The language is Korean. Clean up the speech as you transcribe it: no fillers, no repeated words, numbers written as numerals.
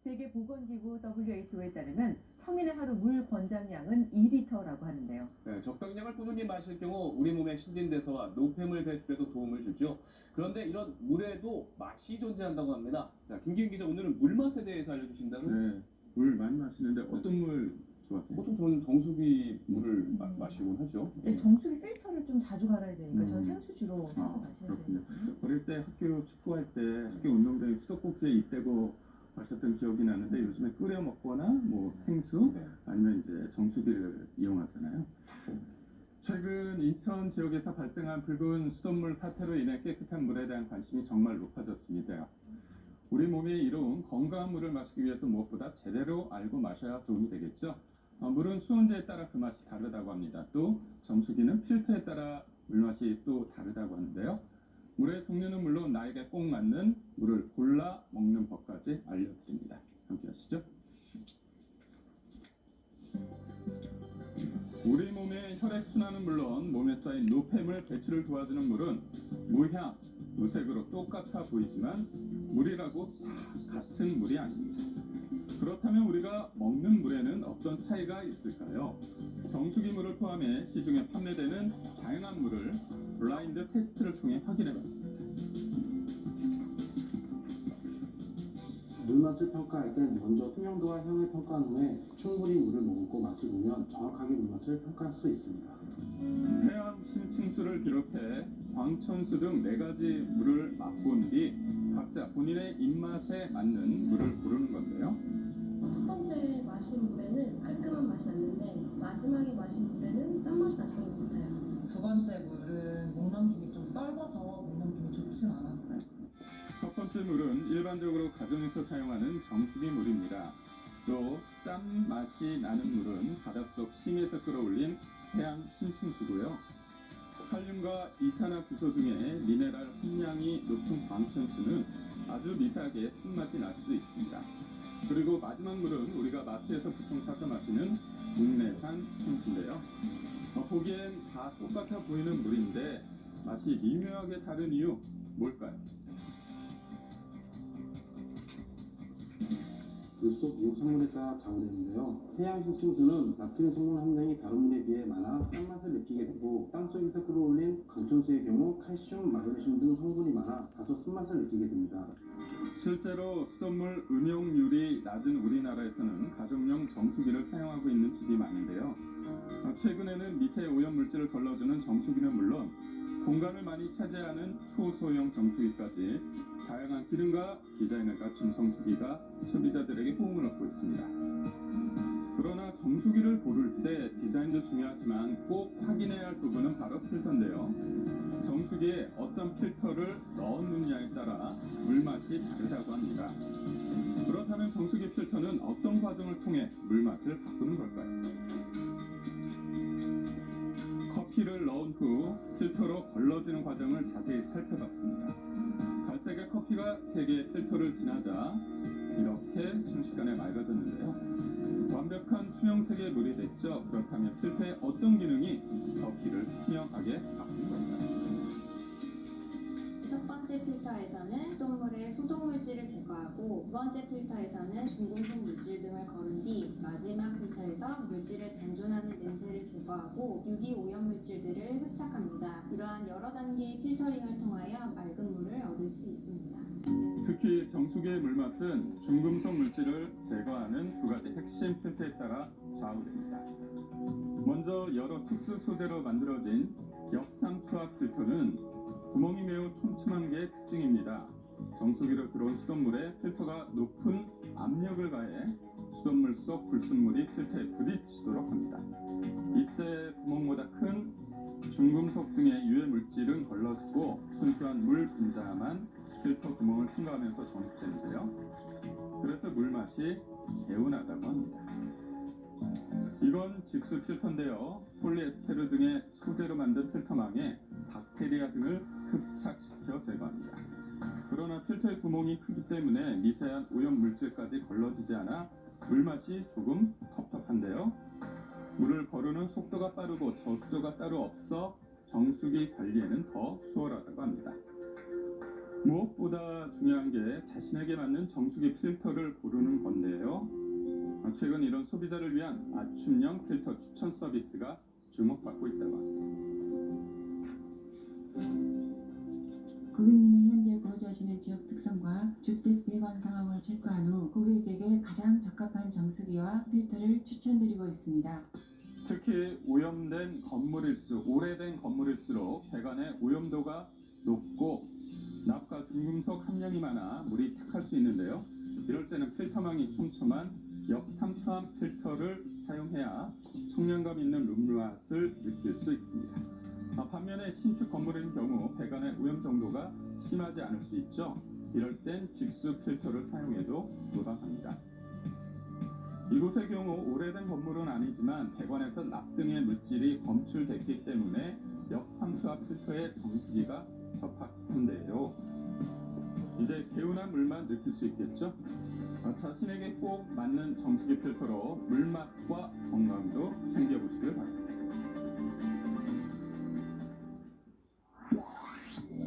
세계보건기구 WHO에 따르면 성인의 하루 물 권장량은 2리터라고 하는데요. 네, 적당량을 꾸준히 마실 경우 우리 몸의 신진대사와 노폐물 배출에도 도움을 주죠. 그런데 이런 물에도 맛이 존재한다고 합니다. 자, 김기훈 기자, 오늘은 물 맛에 대해서 알려주신다고요? 네, 물 많이 마시는데 어떤 물 좋아하세요? 보통 저는 정수기 물을 마시곤 하죠. 네, 정수기 필터를 좀 자주 갈아야 되니까 저는 음. 생수 주로 사서 마셔야 그렇군요. 되거든요. 어릴 때 학교 축구할 때 학교 운동장에 수도꼭지에 입대고 마셨던 기억이 나는데 요즘에 끓여 먹거나 뭐 생수 네. 아니면 이제 정수기를 이용하잖아요. 최근 인천 지역에서 발생한 붉은 수돗물 사태로 인해 깨끗한 물에 대한 관심이 정말 높아졌습니다. 우리 몸이 이로운 건강한 물을 마시기 위해서 무엇보다 제대로 알고 마셔야 도움이 되겠죠. 물은 수온제에 따라 그 맛이 다르다고 합니다. 또 정수기는 필터에 따라 물맛이 또 다르다고 하는데요. 물의 종류는 물론 나에게 꼭 맞는 물을 골라 먹는 법까지 알려드립니다. 함께 하시죠. 우리 몸의 혈액순환은 물론 몸에 쌓인 노폐물 배출을 도와주는 물은 무향, 무색으로 똑같아 보이지만 물이라고 다 같은 물이 아닙니다. 그렇다면 우리가 먹는 물에는 어떤 차이가 있을까요? 정수기 물을 포함해 시중에 판매되는 다양한 물을 블라인드 테스트를 통해 확인해봤습니다. 물맛을 평가할 땐 먼저 투명도와 향을 평가한 후에 충분히 물을 머금고 맛을 보면 정확하게 물맛을 평가할 수 있습니다. 해양 심층수를 비롯해 광천수 등 4가지 물을 맛본 뒤 각자 본인의 입맛에 맞는 물을 고르는 건데요. 첫 번째 마신 물에는 깔끔한 맛이 났는데 마지막에 마신 물에는 짠맛이 났던 것 같아요. 두 번째 물은 목 넘김이 좀 떫어서 목 넘김이 좋진 않았어요. 첫 번째 물은 일반적으로 가정에서 사용하는 정수기 물입니다. 또 짠맛이 나는 물은 바닷속 심에서 끌어올린 해양 심층수고요. 칼륨과 이산화탄소 등의 미네랄 함량이 높은 광천수는 아주 미세하게 쓴맛이 날 수도 있습니다. 그리고 마지막 물은 우리가 마트에서 보통 사서 마시는 국내산 생수인데요. 보기엔 다 똑같아 보이는 물인데 맛이 미묘하게 다른 이유 뭘까요? 물속 미용 성분에 따라 좌우되는데요. 해양 심층수는 나트륨 성분 함량이 다른 물에 비해 많아 짠맛을 느끼게 되고 땅속에서 끌어올린 강천수의 경우 칼슘, 마그네슘 등 성분이 많아 다소 쓴맛을 느끼게 됩니다. 실제로 수돗물 음용률이 낮은 우리나라에서는 가정용 정수기를 사용하고 있는 집이 많은데요. 최근에는 미세 오염 물질을 걸러주는 정수기는 물론 공간을 많이 차지하는 초소형 정수기까지 다양한 기능과 디자인을 갖춘 정수기가 소비자들에게 호응을 얻고 있습니다. 그러나 정수기를 고를 때 디자인도 중요하지만 꼭 확인해야 할 부분은 바로 필터인데요. 정수기에 어떤 필터를 넣느냐에 따라 물맛이 다르다고 합니다. 그렇다면 정수기 필터는 어떤 과정을 통해 물맛을 바꾸는 걸까요? 커피를 넣은 후 필터로 걸러지는 과정을 자세히 살펴봤습니다. 갈색의 커피가 3개의 필터를 지나자 이렇게 순식간에 맑아졌는데요. 완벽한 투명색의 물이 됐죠. 그렇다면 필터의 어떤 기능이 커피를 투명하게 바꾼 걸까요? 첫 번째 필터에서는 수돗물의 소독물질을 제거하고 두 번째 필터에서는 중금속 물질 등을 거른 뒤 마지막 필터에서 물질에 잔존하는 냄새를 제거하고 유기 오염 물질들을 흡착합니다. 이러한 여러 단계의 필터링을 통하여 맑은 물을 얻을 수 있습니다. 특히 정수기의 물맛은 중금속 물질을 제거하는 2가지 핵심 필터에 따라 좌우됩니다. 먼저 여러 특수 소재로 만들어진 역삼투압 필터는 구멍이 매우 촘촘한 게 특징입니다. 정수기로 들어온 수돗물에 필터가 높은 압력을 가해 수돗물 속 불순물이 필터에 부딪히도록 합니다. 이때 구멍보다 큰 중금속 등의 유해 물질은 걸러지고 순수한 물 분자만 필터 구멍을 통과하면서 정수되는데요. 그래서 물맛이 개운하다고 합니다. 이건 직수 필터인데요. 폴리에스테르 등의 소재로 만든 필터망에 박테리아 등을 흡착시켜 제거합니다. 그러나 필터의 구멍이 크기 때문에 미세한 오염 물질까지 걸러지지 않아 물맛이 조금 텁텁한데요. 물을 거르는 속도가 빠르고 저수조가 따로 없어 정수기 관리에는 더 수월하다고 합니다. 무엇보다 중요한 게 자신에게 맞는 정수기 필터를 고르는 건데 최근 이런 소비자를 위한 맞춤형 필터 추천 서비스가 주목받고 있다고 합니다. 고객님이 현재 거주하시는 지역 특성과 주택 배관 상황을 체크한 후 고객에게 가장 적합한 정수기와 필터를 추천드리고 있습니다. 특히 오염된 건물일수록 오래된 건물일수록 배관의 오염도가 높고 납과 중금속 함량이 많아 물이 탁할 수 있는데요. 이럴 때는 필터망이 촘촘한 역삼투압 필터를 사용해야 청량감 있는 물맛을 느낄 수 있습니다. 반면에 신축 건물인 경우 배관의 오염 정도가 심하지 않을 수 있죠. 이럴 땐 직수 필터를 사용해도 무방합니다. 이곳의 경우 오래된 건물은 아니지만 배관에서 납 등의 물질이 검출됐기 때문에 역삼투압 필터의 정수기가 적합한데요. 이제 개운한 물만 느낄 수 있겠죠? 자신에게 꼭 맞는 정수기 필터로 물맛과 건강도 챙겨보세요.